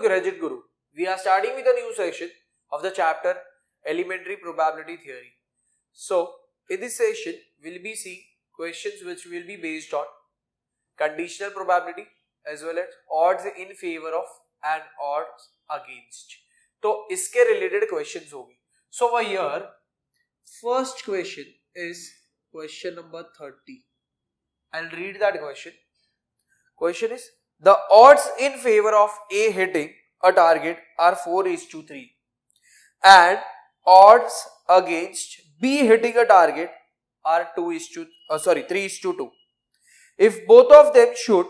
Grajit Guru. We are starting with a new section of the chapter Elementary Probability Theory. So, in this session, we'll be seeing questions which will be based on conditional probability as well as odds in favor of and odds against. तो इसके related questions होंगे. So, over here, first question is question number 30. I'll read that question. Question is, the odds in favor of A hitting a target are 4:3 and odds against B hitting a target are 3:2. If both of them shoot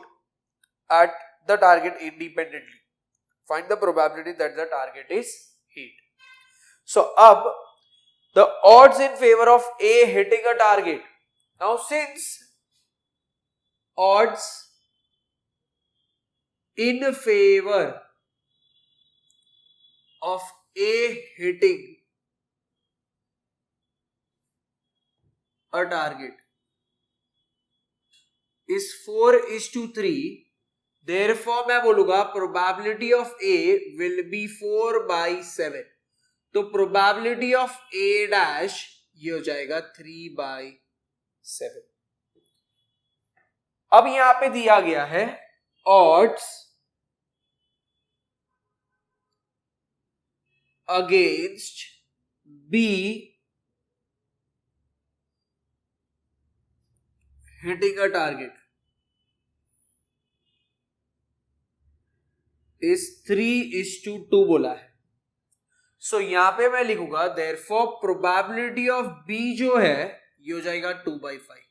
at the target independently, find the probability that the target is hit. So, अब the odds in favor of A hitting a target. Now, since odds in favor of A hitting a target is 4:3, therefore मैं बोलूंगा probability of A will be 4/7. तो probability of A dash ये हो जाएगा 3/7. अब यहां पे दिया गया है odds against B hitting a target is 3:2 बोला है. सो यहां पे मैं लिखूंगा therefore probability of B जो है ये हो जाएगा 2/5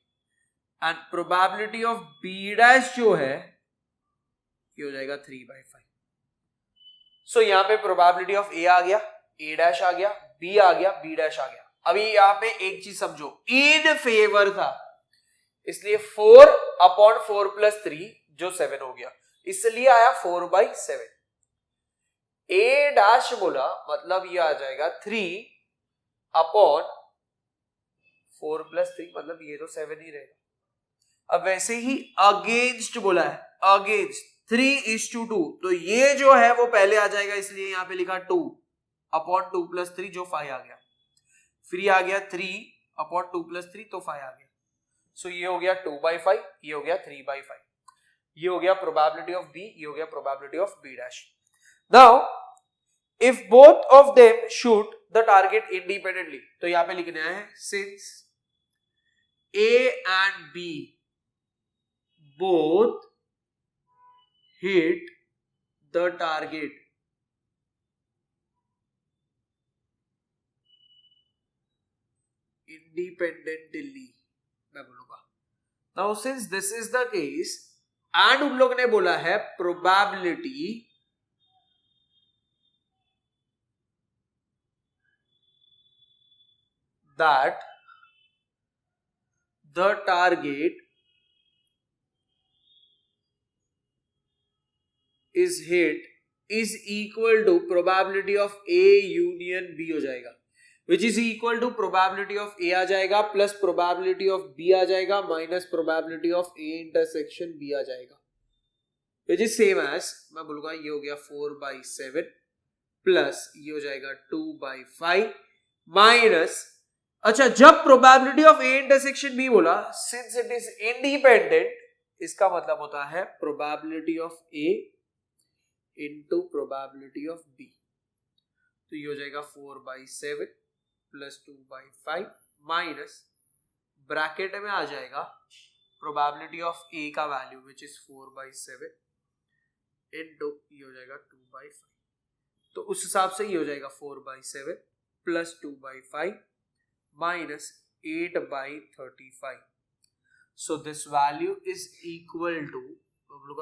and probability of B dash जो है ये हो जाएगा 3/5. सो यहां पे probability of A आ गया, A dash आ गया, B आ गया, B dash आ गया. अभी यहां पे एक चीज समझो, इन फेवर था इसलिए 4/4 + 3 जो 7 हो गया, इसलिए आया 4/7. A dash बोला मतलब ये आ जाएगा 3/4 + 3 मतलब ये तो 7 ही रहेगा. अब वैसे ही अगेंस्ट बोला है, अगेंस्ट 3:2, तो ये जो है वो पहले आ जाएगा, इसलिए यहां पे लिखा 2/2 + 3 जो 5 आ गया. फिर आ गया 3/2 + 3 तो 5 आ गया. सो ये हो गया 2/5, ये हो गया 3/5. ये हो गया probability of B, ये हो गया probability of B dash. Now, if both of them shoot the target independently, तो यहां पे लिखना है since A and B both hit the target independently, मैं बोलूंगा. Now since this is the case and उन लोग ने बोला है probability that the target is hit is equal to probability of A union B हो जाएगा, which is equal to probability of A आ जाएगा plus probability of B आ जाएगा minus probability of A intersection B आ जाएगा, which is same as मैं बोलूंगा ये हो गया 4/7 plus ये हो जाएगा 2/5 minus, अच्छा जब probability of A intersection B बोला, since it is independent, इसका मतलब होता है probability of A into probability of B. तो ये हो जाएगा 4/7 plus 2/5 minus ब्रैकेट में आ जाएगा probability of A का वैल्यू which is 4/7 into ये हो जाएगा 2/5. तो उस हिसाब से ये हो जाएगा 4/7 plus 2/5 minus 8/35. So this value is equal to, हम लोग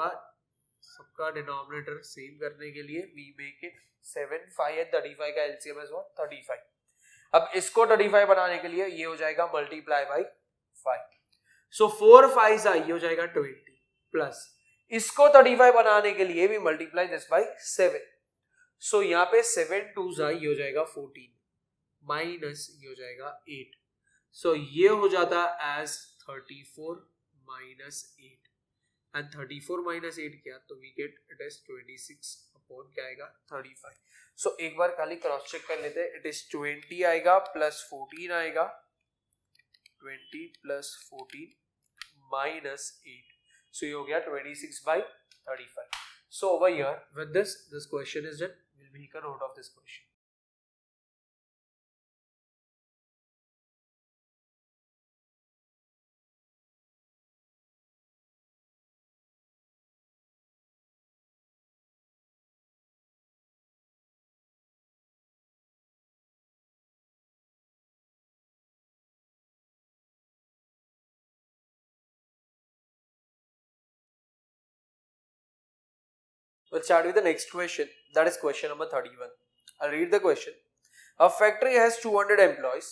सबका डिनोमिनेटर सेम करने के लिए we make it 7, 5 and 35 का LCM is what? 35. अब इसको 35 बनाने के लिए ये हो जाएगा मल्टीप्लाई बाई 5. सो 4 5 ये हो जाएगा 20 प्लस इसको 35 बनाने के लिए भी मल्टीप्लाई दिस बाई 7. सो यहाँ पे 7 2 ये हो जाएगा 14 माइनस ये हो जाएगा 8. सो ये हो जाता एज 34 minus 8 and 34 minus 8 क्या, तो we get it as 26/8. Upon क्या आएगा 35। सो एक बार खाली क्रॉस चेक कर लेते हैं. इट इज 20 आएगा प्लस 14 आएगा, 20 प्लस 14 माइनस 8. सो ये हो गया 26/35. So over here with this question is done. Will make a note of this question. We'll start with the next question. That is question number 31. I'll read the question. A factory has 200 employees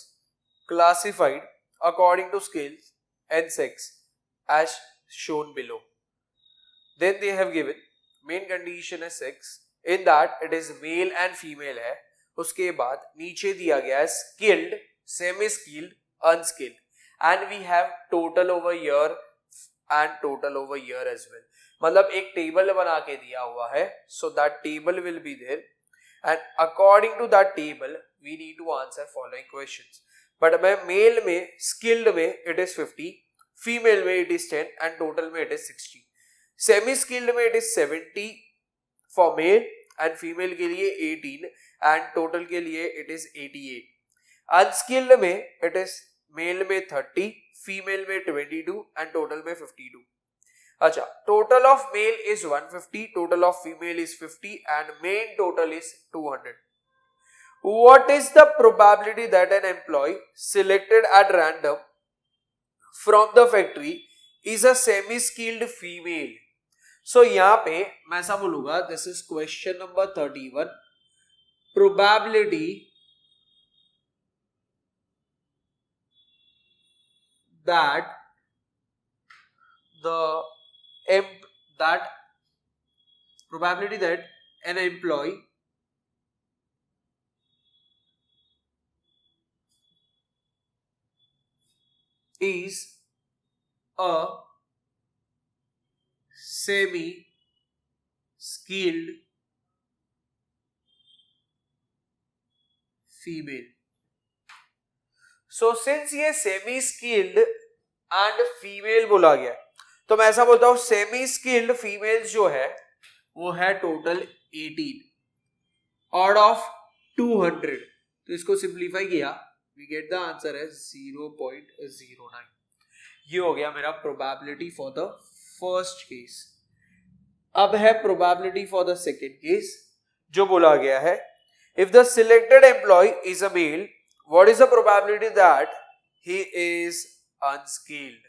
classified according to scales and sex as shown below. Then they have given main condition as sex in that it is male and female है. उसके बाद नीचे दिया गया है skilled, semi-skilled, unskilled, and we have total over here and total over here as well. मतलब एक table बना के दिया हुआ है. So that table will be there, and according to that table we need to answer following questions. But मैं mail में skilled में it is 50, female में it is 10 and total में it is 60. सेमी स्किल्ड में it is 70 for male and female के लिए 18 and total के लिए it is 88. अनस्किल्ड में it is मेल में 30, फीमेल में 22 and total में 52. अच्छा, total of male is 150, total of female is 50 and main total is 200. What is the probability that an employee selected at random from the factory is a semi-skilled female? So यहाँ पे मैं ऐसा बोलूंगा, this is question number 31. Probability that probability that an employee is a semi-skilled female. So since ये semi-skilled and female बोला गया है, तो मैं ऐसा बोलता हूं सेमी स्किल्ड फीमेल्स जो है वो है टोटल 18 आउट ऑफ 200. तो इसको सिंप्लीफाई किया, वी गेट द आंसर है 0.09. ये हो गया मेरा probability for the first case. अब है probability for the second case, जो बोला गया है if the selected employee is a male, what is the probability that he is unskilled.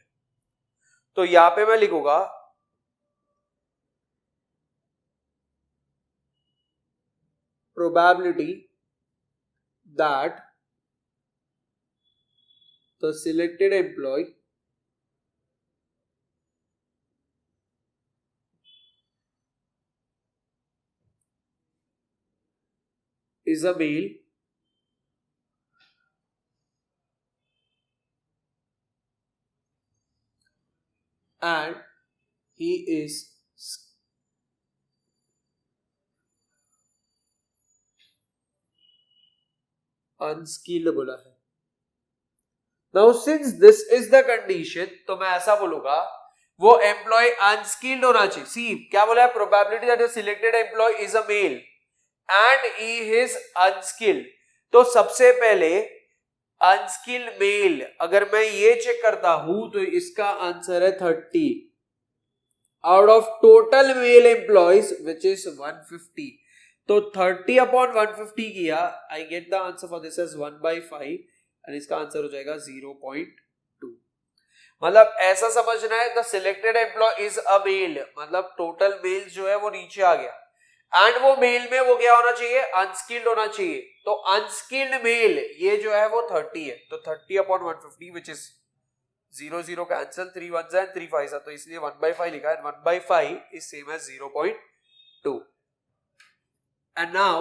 तो यहां पे मैं लिखूंगा probability that the selected employee is a male and he is unskilled बोला है. Now since this is the condition, तो मैं ऐसा बोलूंगा वो एम्प्लॉय अनस्किल्ड होना चाहिए. सी क्या बोला है, probability that the selected employee is a male and he is unskilled. तो सबसे पहले अनस्किल्ड मेल, अगर मैं ये चेक करता हूं तो इसका आंसर है 30 out of total male employees which is 150. तो 30 अपॉन 150 किया, I get the answer for this as 1/5 and इसका आंसर हो जाएगा 0.2. मतलब ऐसा समझना है, the selected employee is a male, मतलब टोटल मेल जो है वो नीचे आ गया एंड वो मेल में वो क्या होना चाहिए, अनस्किल्ड होना चाहिए. तो अनस्किल्ड मेल ये जो है वो 30 है, तो 30 upon 150 which is 0 cancel, 3 1s and 3 5s, तो इसलिए 1/5 लिखा है. 1/5 is same as 0.2. And now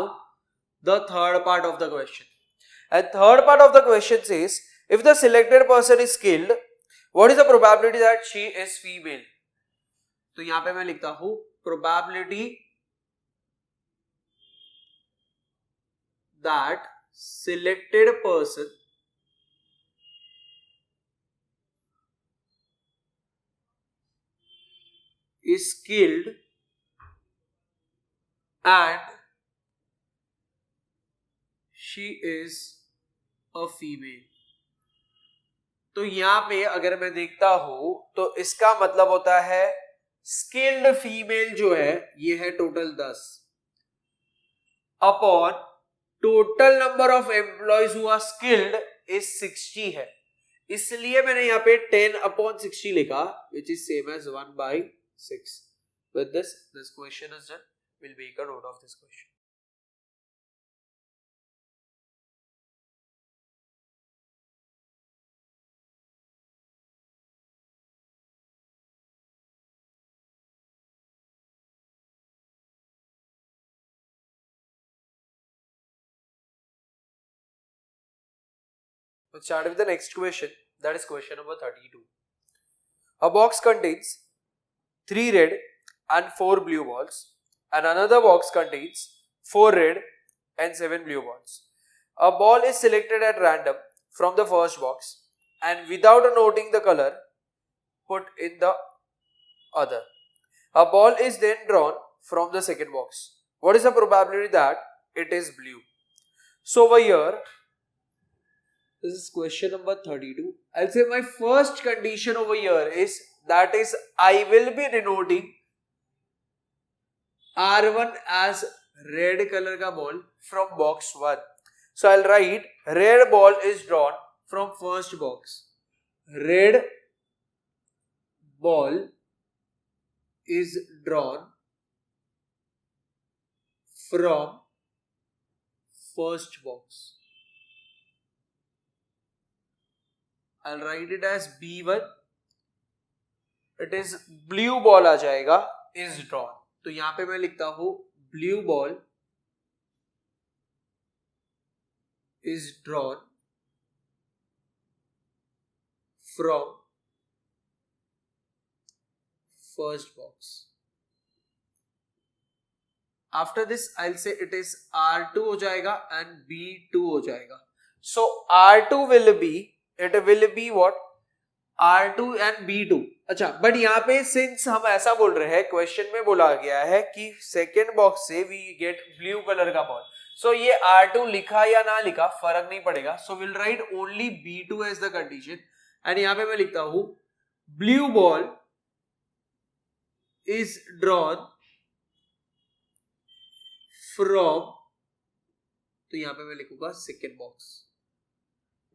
the third part of the question. And third part of the question says, if the selected person is skilled, what is the probability that she is female? तो यहां पे मैं लिखता हूं probability that selected person is skilled and she is a female. तो यहां पे अगर मैं देखता हूं तो इसका मतलब होता है स्किल्ड फीमेल जो है ये है total 10 upon total number of employees who are skilled is 60 है, इसलिए मैंने यहां पे 10/60 लिखा which is same as 1/6. With this question is done. We'll make a note of this question. Let's start with the next question. That is question number 32. A box contains 3 red and 4 blue balls, and another box contains 4 red and 7 blue balls. A ball is selected at random from the first box, and without noting the color, put in the other. A ball is then drawn from the second box. What is the probability that it is blue? So over here, this is question number 32. I'll say my first condition over here is that is I will be denoting R1 as red color का ball from box 1. So I'll write red ball is drawn from first box. Red ball is drawn from first box. I'll write it as B1. It is blue ball आ जाएगा is drawn. तो यहां पे मैं लिखता हूं blue ball is drawn from first box. After this I'll say it is R2 हो जाएगा and B2 हो जाएगा. So R2 will be, it will be what? R2 and B2. अच्छा, बट यहाँ पे सिंस हम ऐसा बोल रहे हैं, क्वेश्चन में बोला गया है कि सेकेंड बॉक्स से वी गेट ब्लू कलर का बॉल, सो ये R2 लिखा या ना लिखा फर्क नहीं पड़ेगा. So will write only B2 as the condition, and यहाँ पे मैं लिखता हूं blue ball is drawn from, तो यहां पे मैं लिखूंगा सेकेंड बॉक्स.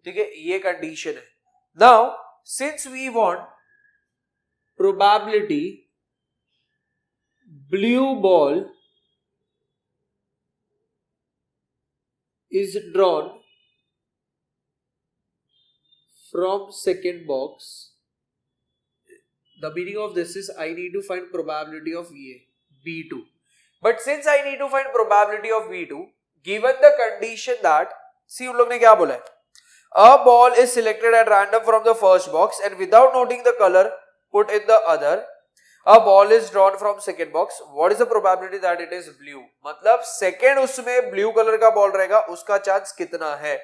ठीक है, ये कंडीशन है. Now since we want probability blue ball is drawn from second box, the meaning of this is I need to find probability of B2. But since I need to find probability of B2, given the condition that, see उन लोग ने क्या बोला है, a ball is selected at random from the first box and without noting the color put in the other. A ball is drawn from second box. What is the probability that it is blue? मतलब second उसमें blue colour का ball रहेगा, उसका chance कितना है?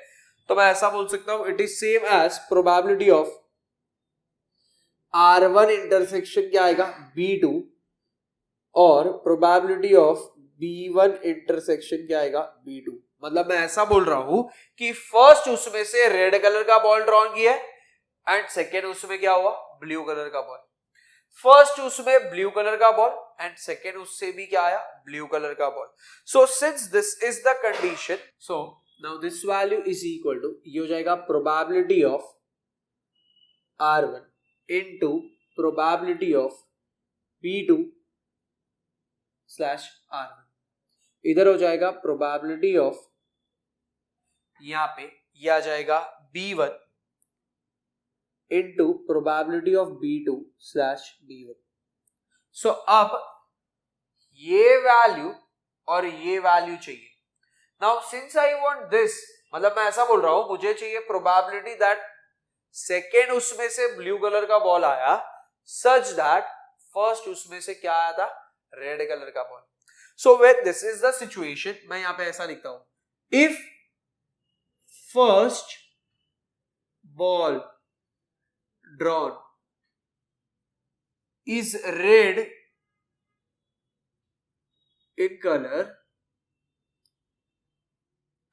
तो मैं ऐसा बोल सकता हूं, it is same as probability of R1 intersection क्या आएगा B2 और प्रोबेबिलिटी ऑफ B1 इंटरसेक्शन क्या आएगा B2. मतलब मैं ऐसा बोल रहा हूं कि फर्स्ट उसमें से रेड कलर का बॉल ड्रॉन किया है एंड सेकेंड उसमें क्या हुआ ब्लू कलर का बॉल. फर्स्ट उसमें ब्लू कलर का बॉल एंड सेकेंड उससे भी क्या आया ब्लू कलर का ball. So since this is the condition, so now this value is equal to, ये हो जाएगा probability of R1 into probability of B2 slash R1. इधर हो जाएगा प्रोबेबिलिटी ऑफ, यहां पे ये आ जाएगा B1 into probability of B2 slash B1. So अब ये वैल्यू और ये वैल्यू चाहिए. Now since I want this, मतलब मैं ऐसा बोल रहा हूं मुझे चाहिए probability that सेकेंड उसमें से ब्लू कलर का बॉल आया such that फर्स्ट उसमें से क्या आया था रेड कलर का ball. So when this is the situation, मैं यहां पे ऐसा लिखता हूं, if first ball drawn is red in color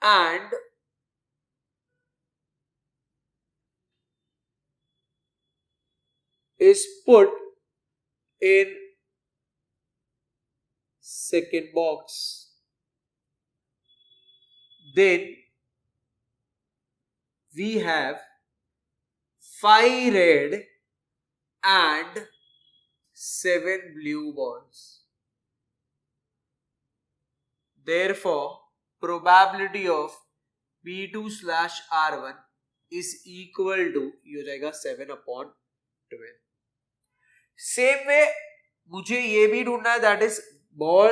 and is put in second box, then we have 5 red and 7 blue balls. Therefore, probability of B2/R1 is equal to, ये हो जाएगा 7/12. Same way मुझे ये भी ढूंढना है, दैट इज बॉल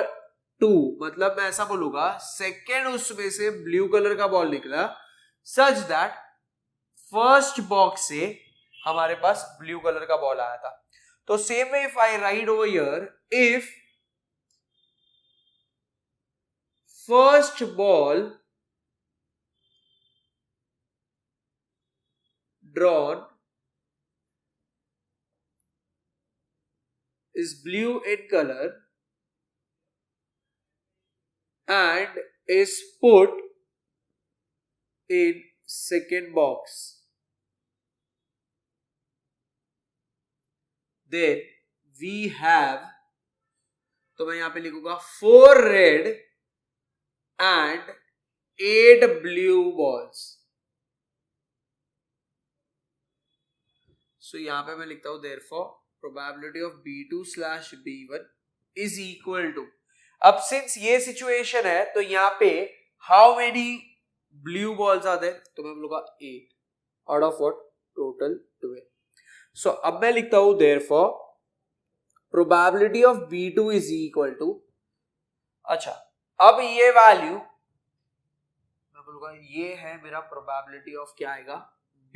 2, मतलब मैं ऐसा बोलूंगा सेकेंड उसमें से ब्लू कलर का बॉल निकला सच दैट फर्स्ट बॉक्स से हमारे पास ब्लू कलर का बॉल आया था. तो same way if I right over here, if first ball drawn is blue in color and is put in second box, then we have, तो मैं यहां पे लिखूंगा 4 red and 8 blue balls. So यहां पे मैं लिखता हूं therefore probability of B2/B1 is equal to, अब सिंस ये सिचुएशन है तो यहां पे how many blue balls are there, तो मैं बोलूंगा 8 आउट ऑफ व्हाट टोटल 12. सो अब मैं लिखता हूं therefore probability of B2 is equal to, अच्छा अब ये वैल्यू मैं बोलूंगा ये है मेरा probability of क्या आएगा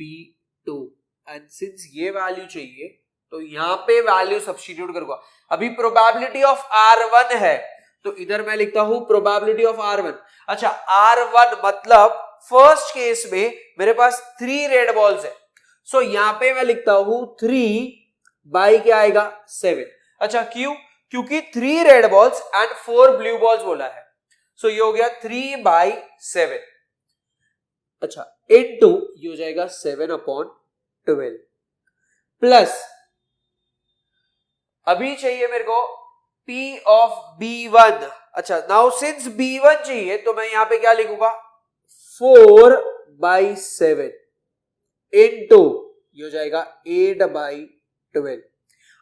B2, एंड सिंस ये वैल्यू चाहिए तो यहां पे वैल्यू सब्स्टिट्यूट करूंगा. अभी प्रोबेबिलिटी ऑफ R1 है तो इधर मैं लिखता हूं प्रोबेबिलिटी ऑफ R1. अच्छा R1 मतलब फर्स्ट केस में मेरे पास 3 रेड बॉल्स है, सो यहां पे मैं लिखता हूं 3 बाई क्या आएगा 7. अच्छा क्यों? क्योंकि 3 red balls and 4 blue balls बोला है, सो ये हो गया 3/7. अच्छा इनटू ये हो जाएगा 7/12 प्लस अभी चाहिए मेरे को P of B1. अच्छा नाउ सिंस B1 चाहिए तो मैं यहां पे क्या लिखूंगा 4/7 इनटू ये हो जाएगा 8/12.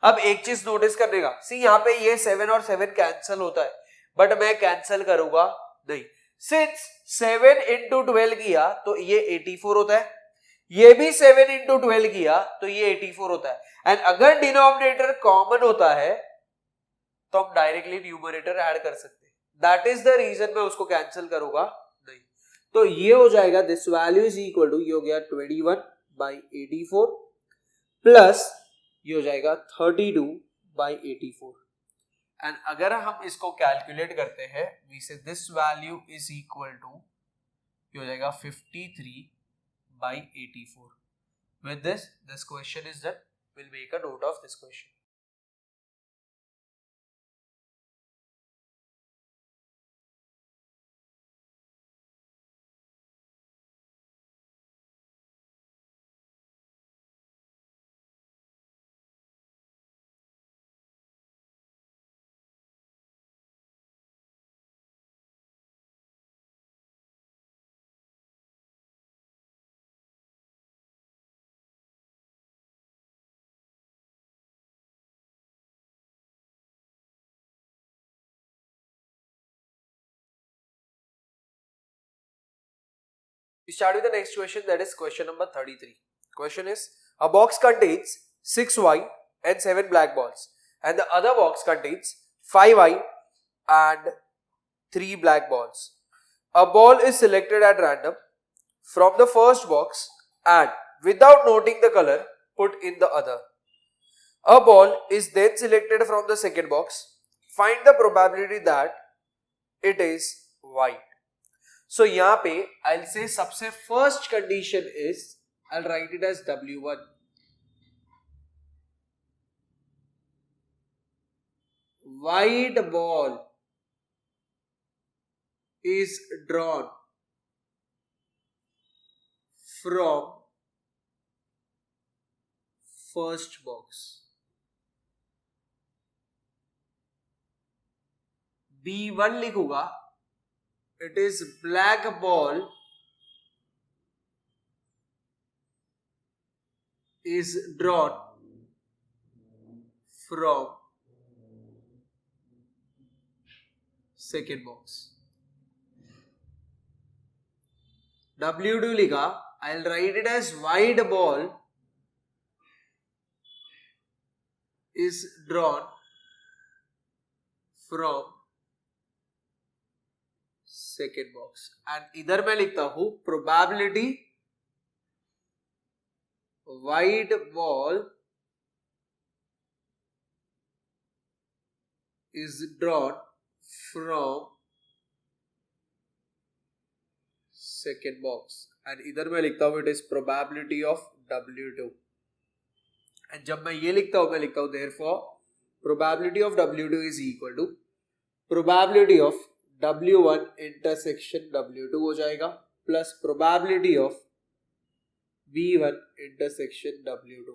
अब एक चीज नोटिस करने का, सी यहां पे ये 7 और 7 कैंसिल होता है, बट मैं कैंसिल करूंगा नहीं. सिंस 7 into 12 किया तो ये 84 होता है, ये भी 7 into 12 किया तो ये 84 होता है, एंड अगर डिनोमिनेटर कॉमन होता है तो हम डायरेक्टली न्यूमरेटर ऐड कर सकते हैं. दैट इज द रीजन मैं उसको कैंसिल करूंगा नहीं. तो ये हो जाएगा this value is equal to, ये हो गया 21/84 प्लस ये हो जाएगा 32/84. एंड अगर हम इसको कैलकुलेट करते हैं we say this value is equal to ये हो जाएगा 53/84. With this question is done. We'll make a note of this question. We start with the next question, that is question number 33. Question is, a box contains 6 white and 7 black balls and the other box contains 5 white and 3 black balls. A ball is selected at random from the first box and without noting the color put in the other. A ball is then selected from the second box. Find the probability that it is white. सो यहां पे I'll say सबसे first condition is I'll write it as W1. White ball is drawn from first box. B1 लिखूंगा, it is black ball is drawn from second box. W2 लिखा, I'll write it as white ball is drawn from second box. And इधर मैं लिखता हूं probability white ball is drawn from second box. And इधर मैं लिखता हूं it is probability of W2. And जब मैं ये लिखता हूं मैं लिखता हूं therefore probability of W2 is equal to probability of W1 intersection W2 हो जाएगा plus probability of B1 intersection W2.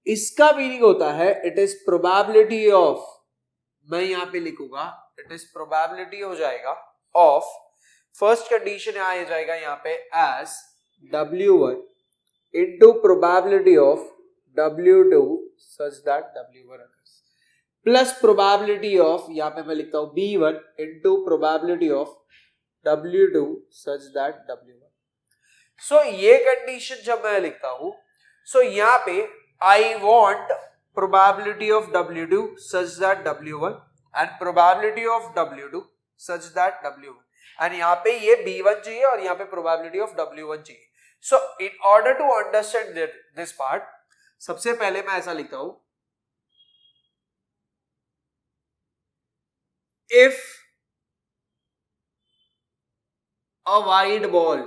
इसका मीनिंग होता है it is probability of, मैं यहां पे लिखूंगा it is probability हो जाएगा of, फर्स्ट कंडीशन आ जाएगा यहां पे as W1 into probability of W2 such that W1 occurs plus probability of, यहां पे मैं लिखता हूं B1 into probability of W2 such that W1. सो ये कंडीशन जब मैं लिखता हूं, सो यहां पे I want probability of W2 such that W1 and probability of W2 such that W1. And यहाँ पे ये B1 चाहिए और यहाँ पे probability of W1 चाहिए. So in order to understand this part, सबसे पहले मैं ऐसा लिखता हूं, if a white ball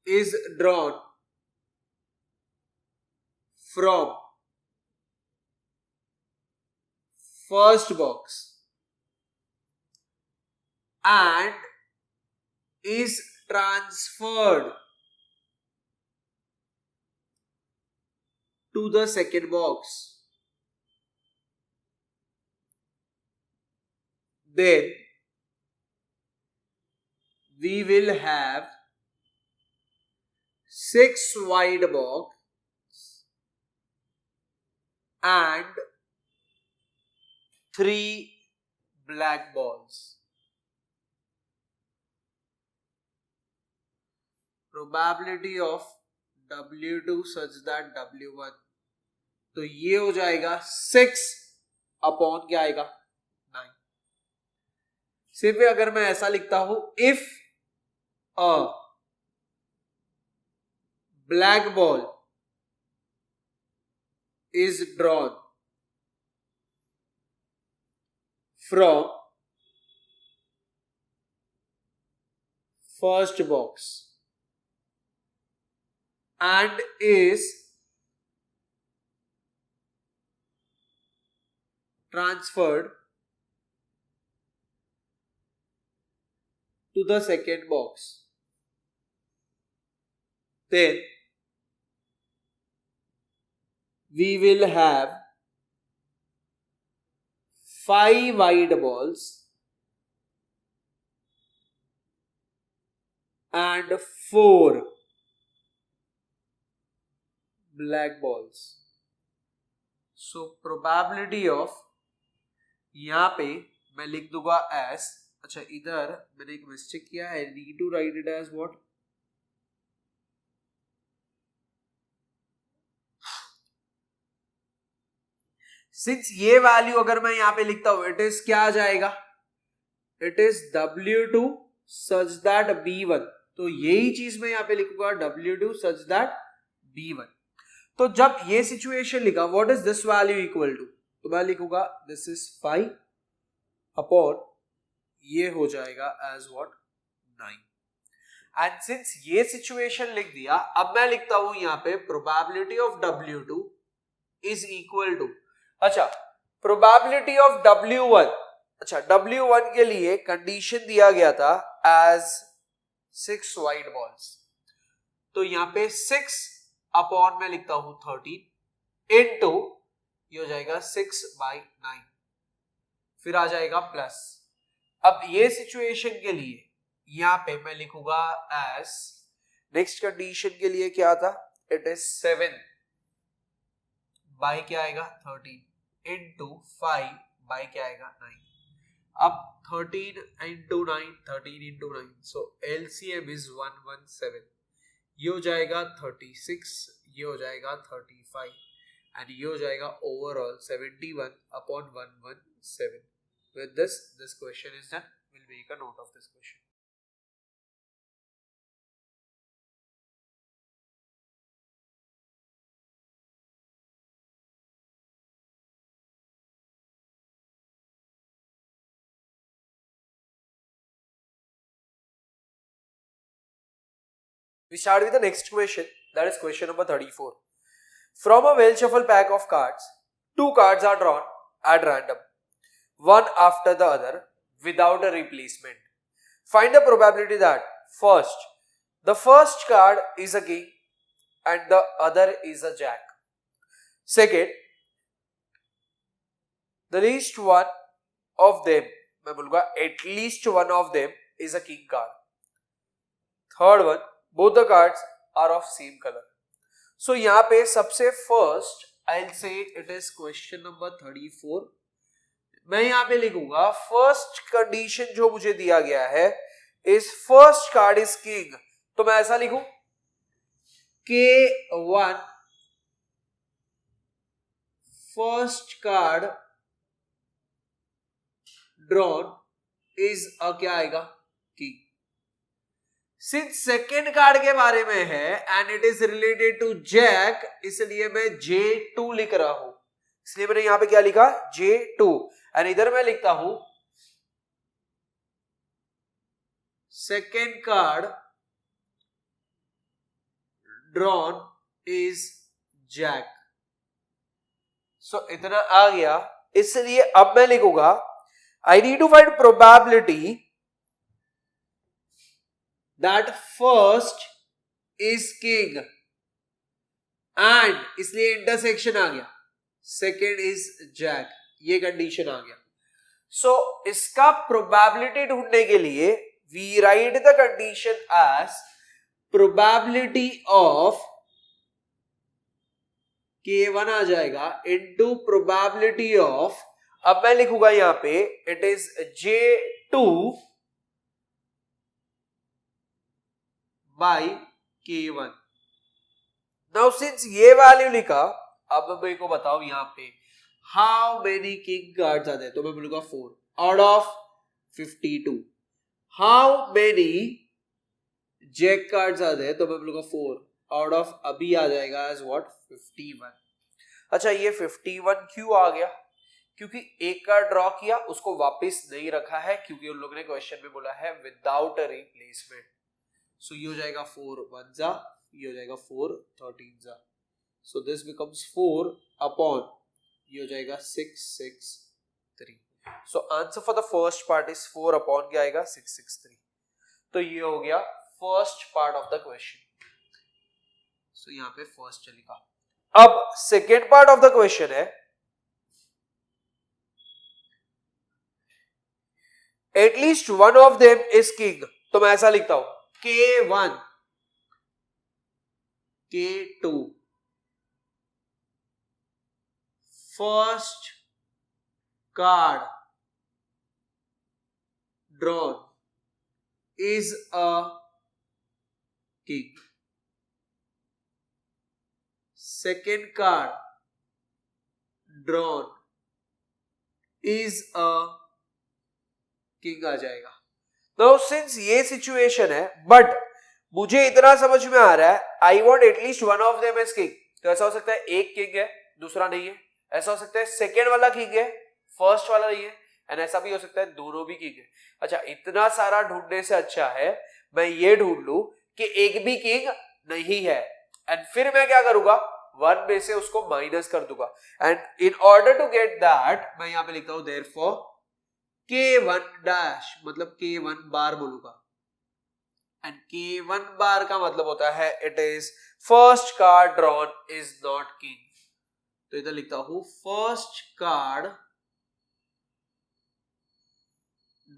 is drawn from first box and is transferred to the second box, then we will have 6 white balls and 3 black balls. Probability of W2 such that W1, तो ये हो जाएगा 6 upon क्या आएगा 9. सिर्फ अगर मैं ऐसा लिखता हूं, if a black ball is drawn from first box and is transferred to the second box, then we will have 5 white balls and 4 black balls. So probability of, यहां पे मैं लिख दूंगा as, अच्छा इधर मैंने एक मिस्टेक किया है, need to write it as what, since ये वैल्यू अगर मैं यहां पे लिखता हूं इट इज क्या आ जाएगा, it is W2 such that B1, तो यही चीज मैं यहां पे लिखूंगा W2 such that B1. तो जब ये सिचुएशन लिखा what is this value equal to, तो मैं लिखूंगा दिस इज 5 अपॉन ये हो जाएगा एज व्हाट 9। एंड सिंस ये सिचुएशन लिख दिया, अब मैं लिखता हूं यहां पे probability of W2 is equal to, अच्छा प्रोबेबिलिटी ऑफ W1, अच्छा W1 के लिए कंडीशन दिया गया था एज 6 वाइट बॉल्स, तो यहां पे 6 अपॉन में लिखता हूं 13 इनटू ये हो जाएगा 6/9, फिर आ जाएगा प्लस। अब ये सिचुएशन के लिए यहां पे मैं लिखूंगा एज, नेक्स्ट कंडीशन के लिए क्या था, इट इज 7 बाई क्या आएगा 13 इनटू 5 बाई क्या आएगा 9। अब 13 into 9, 13 into 9, so LCM is 117, ये हो जाएगा 36, ये हो जाएगा 35 एंड ये हो जाएगा overall 71 upon 117। With this question is done. We'll make a note of this question. We start with the next question, that is question number 34. From a well shuffled pack of cards, 2 cards are drawn at random, one after the other without a replacement. Find the probability that the first card is a king and the other is a jack. Second, the least one of them, मैं बोलूंगा at least one of them is a king card. Third one, both the cards are of same color. So यहाँ पे सबसे first, I'll say it is question number 34. मैं यहाँ पे लिखूंगा first condition जो मुझे दिया गया है is first card is king, तो मैं ऐसा लिखूं K1 first card drawn is क्या आएगा किंग। सिंस सेकेंड कार्ड के बारे में है and it is related to jack, इसलिए मैं J2 लिख रहा हूं, इसलिए मैंने यहां पे क्या लिखा J2 एंड इधर मैं लिखता हूं second card drawn is jack. So इतना आ गया, इसलिए अब मैं लिखूंगा I need to find probability that first is king and, इसलिए इंटरसेक्शन आ गया, सेकेंड इज जैक, ये कंडीशन आ गया। सो इसका प्रोबेबिलिटी ढूंढने के लिए we write the condition as probability of K1 आ जाएगा इनटू प्रोबेबिलिटी ऑफ, अब मैं लिखूंगा यहां पे it is J2 by K1। Now since ये वैल्यू लिखा, अब मेरे को बताओ यहां पे हाउ मेनी किंग कार्ड्स आते हैं, तो मैं बोलूंगा 4 out of 52। How many jack cards आते हैं, तो मैं बोलूंगा 4 आउट ऑफ, अभी आ जाएगा एज व्हाट 51। अच्छा ये 51 क्यों आ गया, क्योंकि एक कार्ड ड्रॉ किया उसको वापस नहीं रखा है, क्योंकि उन लोगों ने क्वेश्चन में बोला है विदाउट अ रिप्लेसमेंट। सो ये हो जाएगा 4 1 जा, ये हो जाएगा 4 13 जा, सो दिस बिकम्स 4 अपॉन ये हो जाएगा 6 6 3। So answer for the first part is 4 upon क्या आएगा 6 6 3। तो ये हो गया first part of the question. So यहां पे फर्स्ट लिखा। अब second part of the question है at least one of them is king, तो मैं ऐसा लिखता हूं K1 K2 first card drawn is a king, second card drawn is a king आ जाएगा। नाउ सिंस ये सिचुएशन है, बट मुझे इतना समझ में आ रहा है I want at least one of them as king, तो ऐसा हो सकता है एक किंग है दूसरा नहीं है, ऐसा हो सकता है सेकेंड वाला किंग है फर्स्ट वाला नहीं है, एंड ऐसा भी हो सकता है दोनों भी किंग है। अच्छा, इतना सारा ढूंढने से अच्छा है मैं ये ढूंढ लूं कि एक भी किंग नहीं है, एंड फिर मैं क्या करूंगा, 1 में से उसको माइनस कर दूंगा, and in order to get that मैं यहां पे लिखता हूं देयरफॉर K1 डैश, मतलब K1 बार बोलूंगा, एंड K1 बार का मतलब होता है it is first card drawn is not king. तो इधर लिखता हूं first card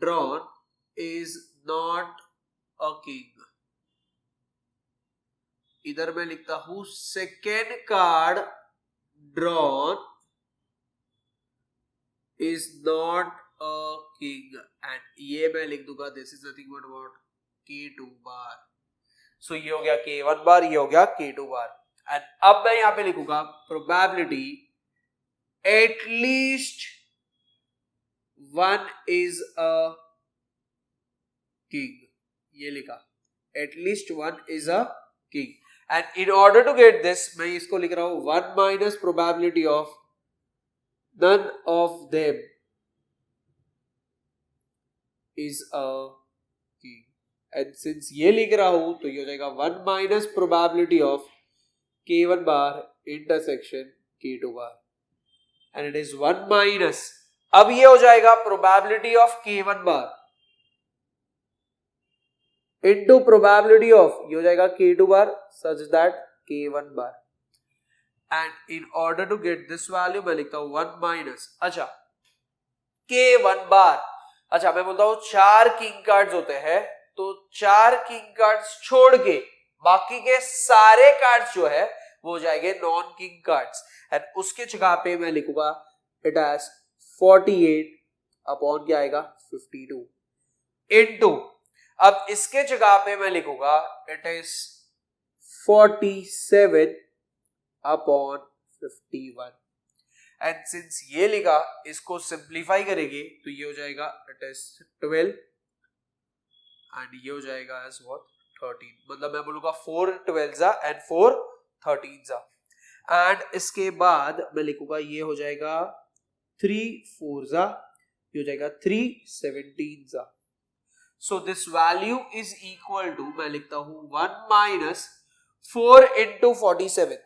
drawn is not a king. इधर मैं लिखता हूं second card drawn is not a king, and ये मैं लिख दूंगा this is nothing but what K2 बार। सो ये हो गया K1 बार, ये हो गया K2 बार, एंड अब मैं यहां पे लिखूंगा probability at least 1 is a king, ये लिखा at least 1 is a king, and in order to get this मैं इसको लिख रहा हूं 1 minus probability of none of them is a king, and since ये लिख रहा हूं तो ये हो जाएगा 1 minus probability of K1 bar intersection K2 bar, and it is 1 minus, अब ये हो जाएगा probability of K1 bar into probability of, ये हो जाएगा K2 bar such that K1 bar, and in order to get this value मैं लिखता हूं 1 माइनस, अच्छा K1 बार, अच्छा मैं बोलता हूं 4 किंग कार्ड्स होते हैं, तो 4 किंग कार्ड्स छोड़ के बाकी के सारे कार्ड्स जो है वो हो जाएंगे नॉन किंग कार्ड्स, एंड उसके जगह पे मैं लिखूंगा इट एज 48 अपॉन क्या आएगा 52 इनटू, अब इसके जगह पे मैं लिखूंगा it is 47 upon 51, and since ये लिखा इसको सिंप्लीफाई करेंगे तो ये हो जाएगा इट इज 12 एंड ये हो जाएगा एज व्हाट 13, मतलब मैं बोलूंगा 4 12 एंड 4 13, एंड इसके बाद मैं लिखूंगा ये हो जाएगा 3 4, ये हो जाएगा 3 17, so this value is equal to, मैं लिखता हूं 1 माइनस 4 इंटू 47,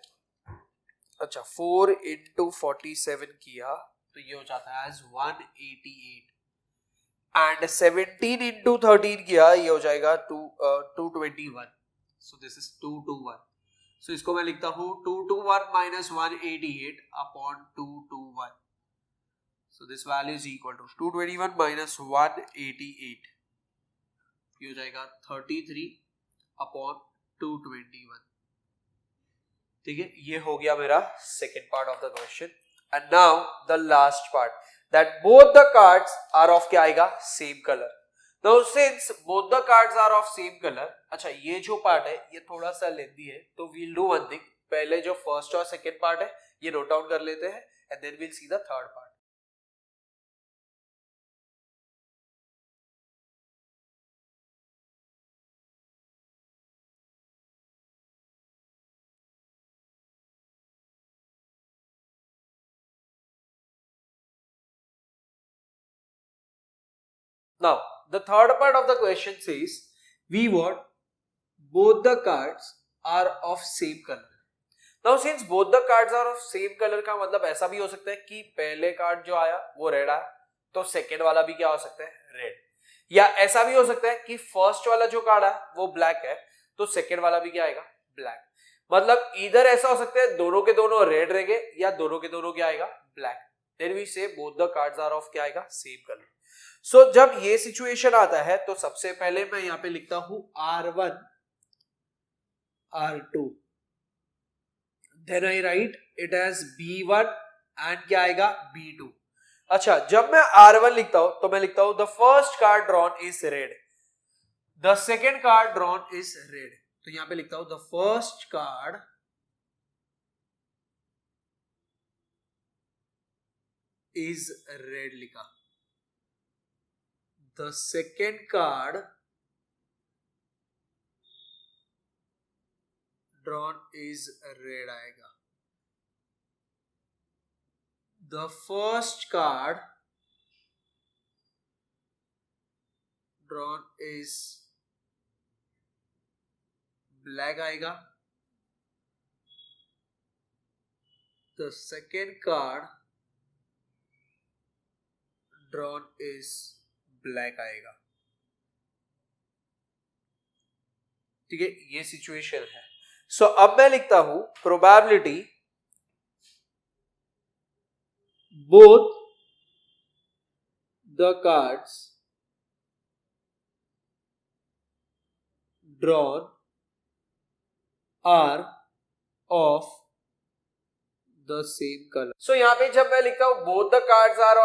अच्छा 4 इंटू 47 किया तो ये हो जाता है एज 188, एंड 17 इंटू 13 किया ये हो जाएगा 221, सो दिस इज 221, सो इसको मैं लिखता हूं 221 minus 188 upon 221, so this value is equal to 221 minus 188, ये हो जाएगा 33 अपॉन 221, ठीक है, ये हो गया मेरा second part of the question, and now the last part that both the cards are of क्या आएगा same colour. Now since both the cards are of same colour, अच्छा ये जो पार्ट है ये थोड़ा सा लेंथी है, तो वील डू वन थिंग, पहले जो फर्स्ट और सेकेंड पार्ट है ये नोट डाउन कर लेते हैं and then we'll see the third part. Now, the third part of the question says, we want both the cards are of same color. Now, since both the cards are of same color का मतलब ऐसा भी हो सकता है कि पहले card जो आया वो रेड आया, तो सेकेंड वाला भी क्या हो सकता है रेड, या ऐसा भी हो सकता है कि फर्स्ट वाला जो कार्ड है वो ब्लैक है, तो सेकेंड वाला भी क्या आएगा ब्लैक, मतलब इधर ऐसा हो सकता है दोनों के दोनों रेड रहेंगे या दोनों के दोनों क्या आएगा black, then we say both the cards are of क्या आएगा सेम कलर। सो जब ये सिचुएशन आता है तो सबसे पहले मैं यहां पे लिखता हूं R1 R2, then I write it as B1 and क्या आएगा B2। अच्छा जब मैं R1 लिखता हूं तो मैं लिखता हूं the first card drawn is red, the second card drawn is red, तो यहां पे लिखता हूं the first card is red लिखा, the second card drawn is red आएगा, the first card drawn is black आएगा. The second card drawn is black आएगा. ठीक है, ये सिचुएशन है. सो अब मैं लिखता हूं probability both the cards drawn are of the same color. So यहां पे जब मैं लिखता हूं both the cards are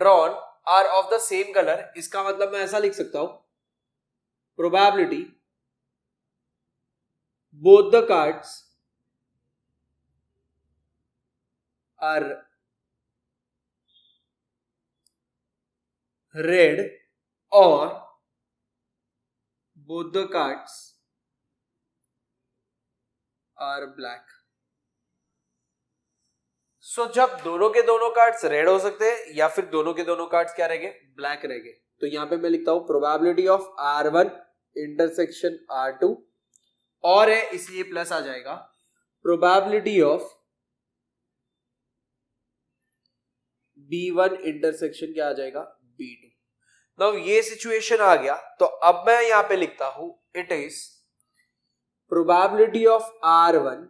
drawn are of the same color, इसका मतलब मैं ऐसा लिख सकता हूं probability both the cards are red or both the cards are black. So जब दोनों के दोनों कार्ड्स रेड हो सकते हैं या फिर दोनों के दोनों कार्ड्स क्या रहेंगे, ब्लैक रहेंगे. तो यहां पे मैं लिखता हूं probability of R1 intersection R2 और है इसलिए प्लस आ जाएगा. प्रोबेबिलिटी ऑफ B1 इंटरसेक्शन क्या आ जाएगा, B2. नाउ ये सिचुएशन आ गया. तो अब मैं यहां पे लिखता हूं it is probability of R1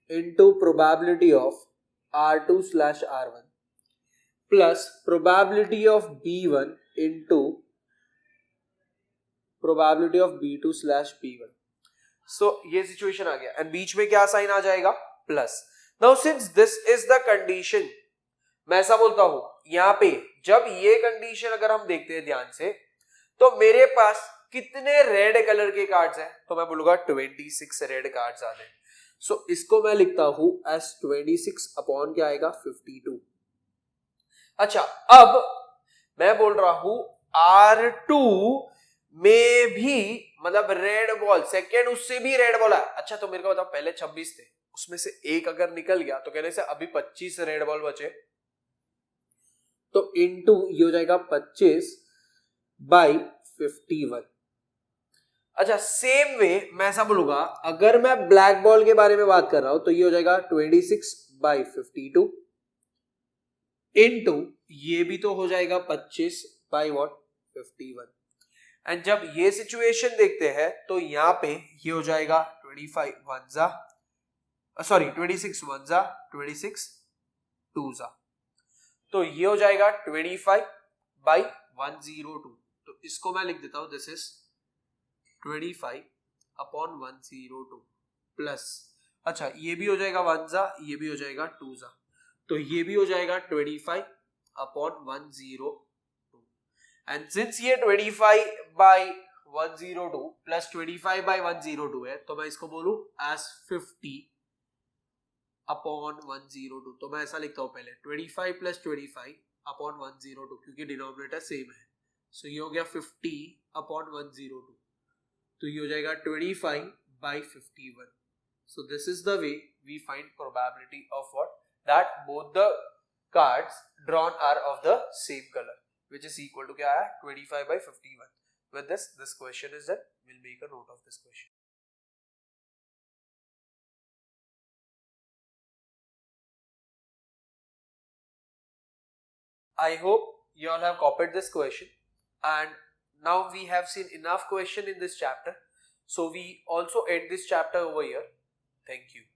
into probability of R2 slash R1 plus probability of B1 into probability of B2 slash B1. सो ये सिचुएशन आ गया एंड बीच में क्या साइन आ जाएगा, plus. Now since this is the condition, मैं ऐसा बोलता हूं यहां पे जब ये कंडीशन अगर हम देखते हैं ध्यान से तो मेरे पास कितने रेड कलर के कार्ड्स हैं, तो मैं बोलूंगा 26 रेड कार्ड्स आ गए. सो इसको मैं लिखता हूं एस 26 अपॉन क्या आएगा, 52. अच्छा, अब मैं बोल रहा हूं R2 में भी मतलब रेड बॉल सेकेंड उससे भी रेड बॉल है. अच्छा, तो मेरे को बताओ पहले 26 थे, उसमें से एक अगर निकल गया तो कहने से अभी 25 रेड बॉल बचे. तो इनटू ये हो जाएगा 25 बाई 51. अच्छा, सेम वे मैं ऐसा बोलूंगा अगर मैं ब्लैक बॉल के बारे में बात कर रहा हूं तो ये हो जाएगा 26 बाई 52 इनटू ये भी तो हो जाएगा 25 बाई व्हाट, 51. एंड जब ये सिचुएशन देखते हैं तो यहां पे ये हो जाएगा 25 1 सॉरी 26 1 26 2 जा, तो ये हो जाएगा 25 बाई 102. तो इसको मैं लिख देता हूं दिस इज 25 अपॉन 102 प्लस, अच्छा ये भी हो जाएगा 1 जा, ये भी हो जाएगा 2 जा, तो ये भी हो जाएगा 25 अपॉन 102. एंड सिंस ये 25 बाई 102 प्लस 25 बाई 102 है तो मैं इसको बोलूं एज 50 अपॉन 102. तो मैं ऐसा लिखता हूं पहले 25 प्लस 25 अपॉन 102 क्योंकि डिनोमिनेटर सेम है. सो ये हो गया 50 अपॉन 102, तो ये हो जाएगा 25 by 51. So this is the way we find probability of what, that both the cards drawn are of the same colour, which is equal to क्या है 25 by 51. With this question is done. We'll make a note of this question. I hope you all have copied this question, and now we have seen enough question in this chapter, so we also end this chapter over here. Thank you.